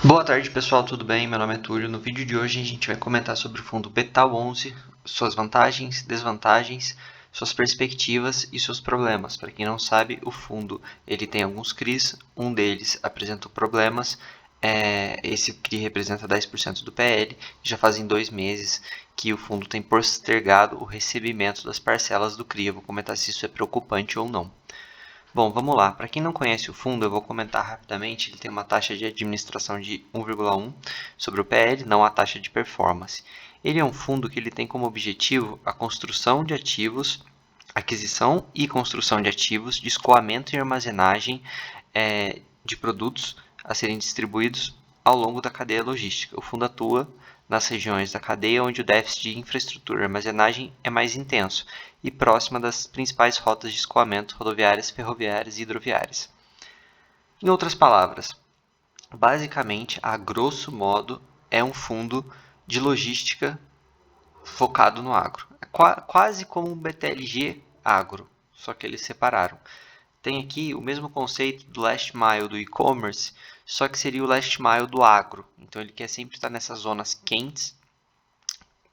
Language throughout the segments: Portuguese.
Boa tarde, pessoal, tudo bem? Meu nome é Túlio. No vídeo de hoje a gente vai comentar sobre o fundo Betal11, suas vantagens, desvantagens, suas perspectivas e seus problemas. Para quem não sabe, o fundo ele tem alguns CRIs, um deles apresentou problemas. Esse CRI representa 10% do PL. Já fazem 2 meses que o fundo tem postergado o recebimento das parcelas do CRI. Eu vou comentar se isso é preocupante ou não. Bom, vamos lá. Para quem não conhece o fundo, eu vou comentar rapidamente. Ele tem uma taxa de administração de 1,1 sobre o PL, não a taxa de performance. Ele é um fundo que ele tem como objetivo a construção de ativos, aquisição e construção de ativos, de escoamento e armazenagem de produtos a serem distribuídos ao longo da cadeia logística. O fundo atua nas regiões da cadeia onde o déficit de infraestrutura e armazenagem é mais intenso e próxima das principais rotas de escoamento rodoviárias, ferroviárias e hidroviárias. Em outras palavras, basicamente, a grosso modo, é um fundo de logística focado no agro. É quase como um BTLG agro, só que eles separaram. Tem aqui o mesmo conceito do last mile do e-commerce, só que seria o last mile do agro. Então ele quer sempre estar nessas zonas quentes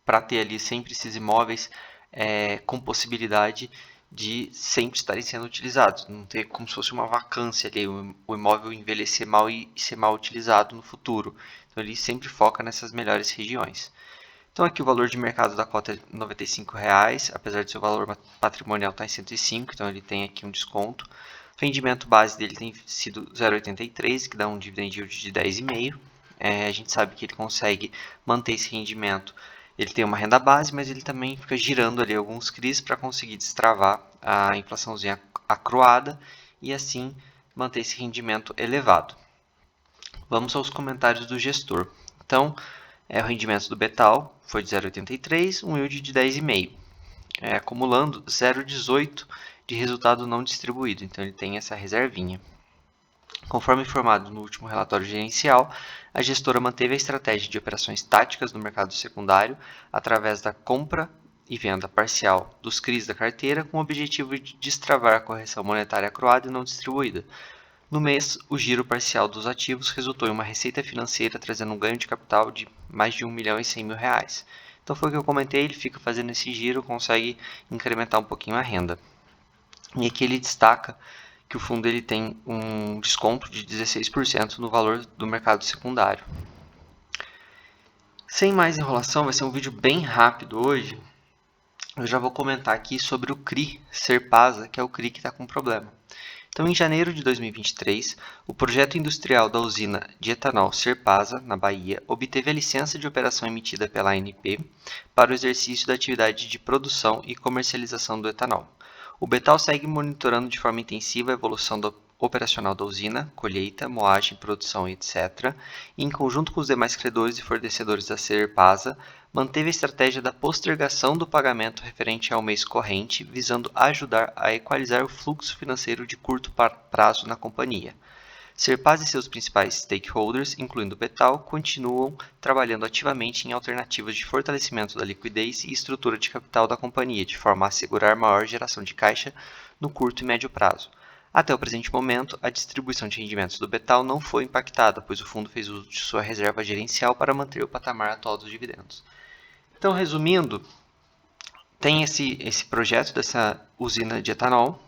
para ter ali sempre esses imóveis com possibilidade de sempre estarem sendo utilizados. Não ter como se fosse uma vacância ali, o imóvel envelhecer mal e ser mal utilizado no futuro. Então ele sempre foca nessas melhores regiões. Então aqui o valor de mercado da cota é R$ 95,00, apesar de seu valor patrimonial estar em 105, então ele tem aqui um desconto. O rendimento base dele tem sido 0,83, que dá um dividend yield de 10,5. A gente sabe que ele consegue manter esse rendimento. Ele tem uma renda base, mas ele também fica girando ali alguns CRIs para conseguir destravar a inflaçãozinha acruada e assim manter esse rendimento elevado. Vamos aos comentários do gestor. Então, o rendimento do Betal foi de 0,83, um yield de 10,5, acumulando 0,18 de resultado não distribuído. Então ele tem essa reservinha. Conforme informado no último relatório gerencial, a gestora manteve a estratégia de operações táticas no mercado secundário através da compra e venda parcial dos CRIs da carteira com o objetivo de destravar a correção monetária acruada e não distribuída. No mês, o giro parcial dos ativos resultou em uma receita financeira trazendo um ganho de capital de mais de R$ 1.100.000. Então foi o que eu comentei, ele fica fazendo esse giro, consegue incrementar um pouquinho a renda. E aqui ele destaca que o fundo ele tem um desconto de 16% no valor do mercado secundário. Sem mais enrolação, vai ser um vídeo bem rápido hoje. Eu já vou comentar aqui sobre o CRI Serpasa, que é o CRI que está com problema. Então, em janeiro de 2023, o projeto industrial da usina de etanol Serpasa, na Bahia, obteve a licença de operação emitida pela ANP para o exercício da atividade de produção e comercialização do etanol. O Betal segue monitorando de forma intensiva a evolução operacional da usina, colheita, moagem, produção, etc., e, em conjunto com os demais credores e fornecedores da Serpasa, manteve a estratégia da postergação do pagamento referente ao mês corrente, visando ajudar a equalizar o fluxo financeiro de curto prazo na companhia. Serpasa e seus principais stakeholders, incluindo o Betal, continuam trabalhando ativamente em alternativas de fortalecimento da liquidez e estrutura de capital da companhia, de forma a assegurar maior geração de caixa no curto e médio prazo. Até o presente momento, a distribuição de rendimentos do Betal não foi impactada, pois o fundo fez uso de sua reserva gerencial para manter o patamar atual dos dividendos. Então, resumindo, tem esse projeto dessa usina de etanol,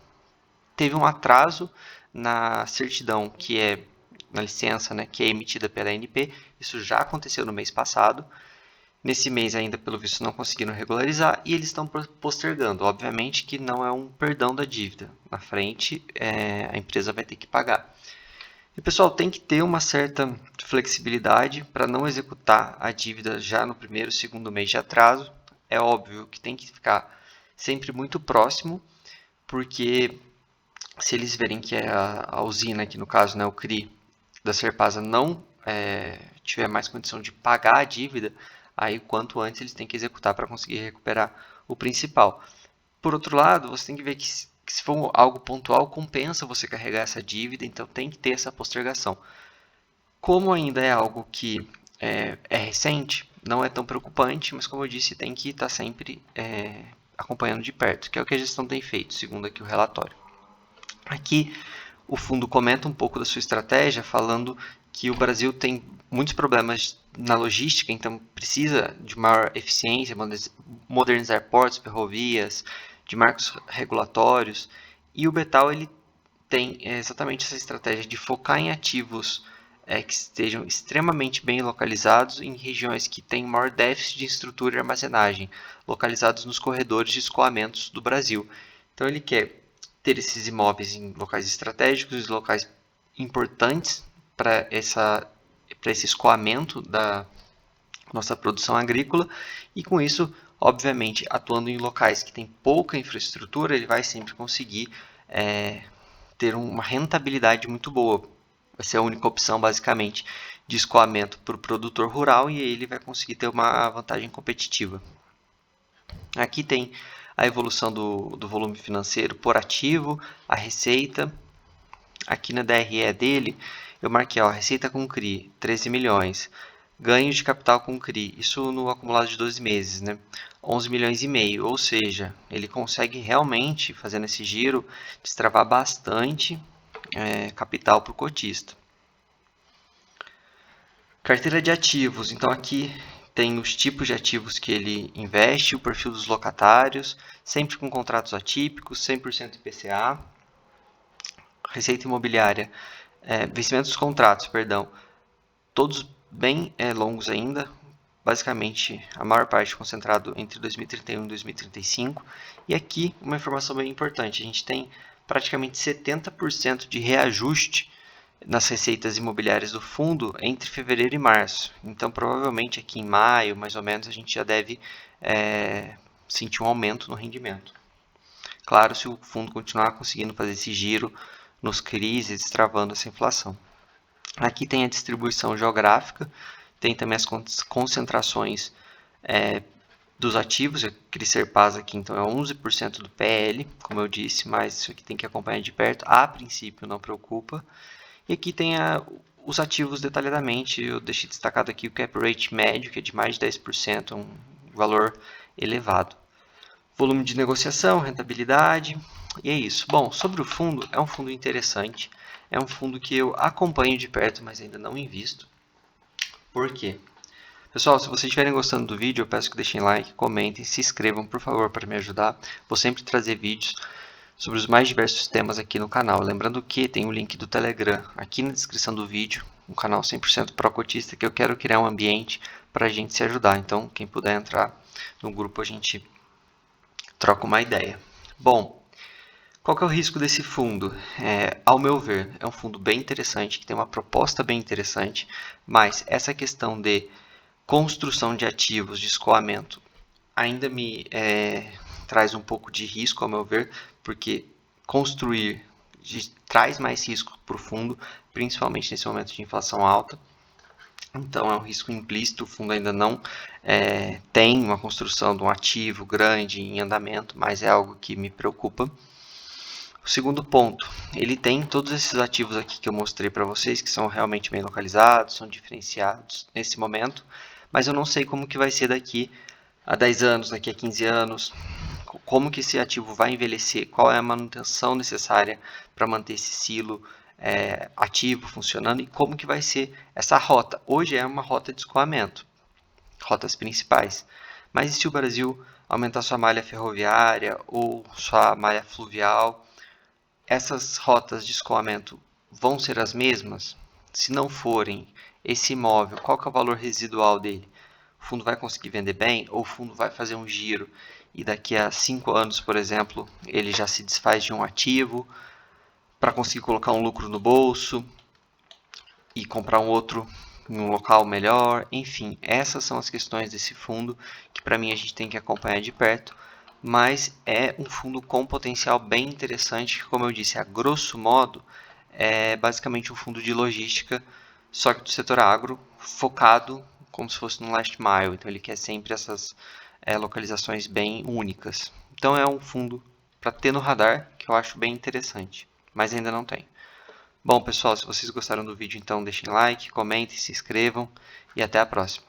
teve um atraso na certidão na licença, né, que é emitida pela ANP. Isso já aconteceu no mês passado. Nesse mês ainda, pelo visto, não conseguiram regularizar e eles estão postergando. Obviamente que não é um perdão da dívida. Na frente, a empresa vai ter que pagar. E, pessoal, tem que ter uma certa flexibilidade para não executar a dívida já no primeiro, segundo mês de atraso. É óbvio que tem que ficar sempre muito próximo, porque se eles verem que a usina, que no caso, né, o CRI da Serpasa, não tiver mais condição de pagar a dívida, aí quanto antes eles têm que executar para conseguir recuperar o principal. Por outro lado, você tem que ver que se for algo pontual, compensa você carregar essa dívida, então tem que ter essa postergação. Como ainda é algo que é recente, não é tão preocupante, mas como eu disse, tem que estar sempre acompanhando de perto, que é o que a gestão tem feito, segundo aqui o relatório. Aqui o fundo comenta um pouco da sua estratégia, falando que o Brasil tem muitos problemas na logística, então precisa de maior eficiência, modernizar portos, ferrovias, de marcos regulatórios, e o Betal ele tem exatamente essa estratégia de focar em ativos que estejam extremamente bem localizados em regiões que têm maior déficit de estrutura e armazenagem, localizados nos corredores de escoamentos do Brasil. Então ele quer ter esses imóveis em locais estratégicos, locais importantes para esse escoamento da nossa produção agrícola, e com isso, obviamente, atuando em locais que têm pouca infraestrutura, ele vai sempre conseguir ter uma rentabilidade muito boa. Vai ser a única opção, basicamente, de escoamento para o produtor rural, e ele vai conseguir ter uma vantagem competitiva. Aqui tem a evolução do volume financeiro por ativo, a receita. Aqui na DRE dele, eu marquei a receita com CRI, 13 milhões. Ganhos de capital com CRI, isso no acumulado de 12 meses, né? 11 milhões e meio, ou seja, ele consegue realmente, fazendo esse giro, destravar bastante capital para o cotista. Carteira de ativos, então aqui tem os tipos de ativos que ele investe, o perfil dos locatários, sempre com contratos atípicos, 100% IPCA. Receita imobiliária, vencimento dos contratos, perdão, todos bem longos ainda, basicamente a maior parte concentrado entre 2031 e 2035. E aqui uma informação bem importante, a gente tem praticamente 70% de reajuste nas receitas imobiliárias do fundo entre fevereiro e março. Então provavelmente aqui em maio, mais ou menos, a gente já deve sentir um aumento no rendimento. Claro, se o fundo continuar conseguindo fazer esse giro nos CRIs, destravando essa inflação. Aqui tem a distribuição geográfica, tem também as concentrações dos ativos, o CRI Serpasa aqui então é 11% do PL, como eu disse, mas isso aqui tem que acompanhar de perto, a princípio não preocupa. E aqui tem os ativos detalhadamente, eu deixei destacado aqui o cap rate médio, que é de mais de 10%, um valor elevado. Volume de negociação, rentabilidade, e é isso. Bom, sobre o fundo, é um fundo interessante, é um fundo que eu acompanho de perto, mas ainda não invisto. Por quê? Pessoal, se vocês estiverem gostando do vídeo, eu peço que deixem like, comentem, se inscrevam, por favor, para me ajudar. Vou sempre trazer vídeos sobre os mais diversos temas aqui no canal. Lembrando que tem o link do Telegram aqui na descrição do vídeo, um canal 100% pró-cotista, que eu quero criar um ambiente para a gente se ajudar. Então, quem puder entrar no grupo, a gente troca uma ideia. Bom, qual que é o risco desse fundo? Ao meu ver, é um fundo bem interessante, que tem uma proposta bem interessante, mas essa questão de construção de ativos, de escoamento, ainda me traz um pouco de risco, ao meu ver, porque construir traz mais risco para o fundo, principalmente nesse momento de inflação alta. Então é um risco implícito, o fundo ainda não tem uma construção de um ativo grande em andamento, mas é algo que me preocupa. O segundo ponto, ele tem todos esses ativos aqui que eu mostrei para vocês, que são realmente bem localizados, são diferenciados nesse momento, mas eu não sei como que vai ser daqui a 10 anos, daqui a 15 anos, como que esse ativo vai envelhecer, qual é a manutenção necessária para manter esse silo ativo, funcionando, e como que vai ser essa rota. Hoje é uma rota de escoamento, rotas principais, mas e se o Brasil aumentar sua malha ferroviária ou sua malha fluvial, essas rotas de escoamento vão ser as mesmas? Se não forem, esse imóvel, qual que é o valor residual dele? O fundo vai conseguir vender bem, ou o fundo vai fazer um giro e daqui a 5 anos, por exemplo, ele já se desfaz de um ativo para conseguir colocar um lucro no bolso e comprar um outro em um local melhor? Enfim, essas são as questões desse fundo que para mim a gente tem que acompanhar de perto, mas é um fundo com potencial bem interessante, que, como eu disse, a grosso modo é basicamente um fundo de logística, só que do setor agro, focado como se fosse no last mile. Então ele quer sempre essas localizações bem únicas. Então é um fundo para ter no radar, que eu acho bem interessante, mas ainda não tem. Bom, pessoal, se vocês gostaram do vídeo, então deixem like, comentem, se inscrevam e até a próxima.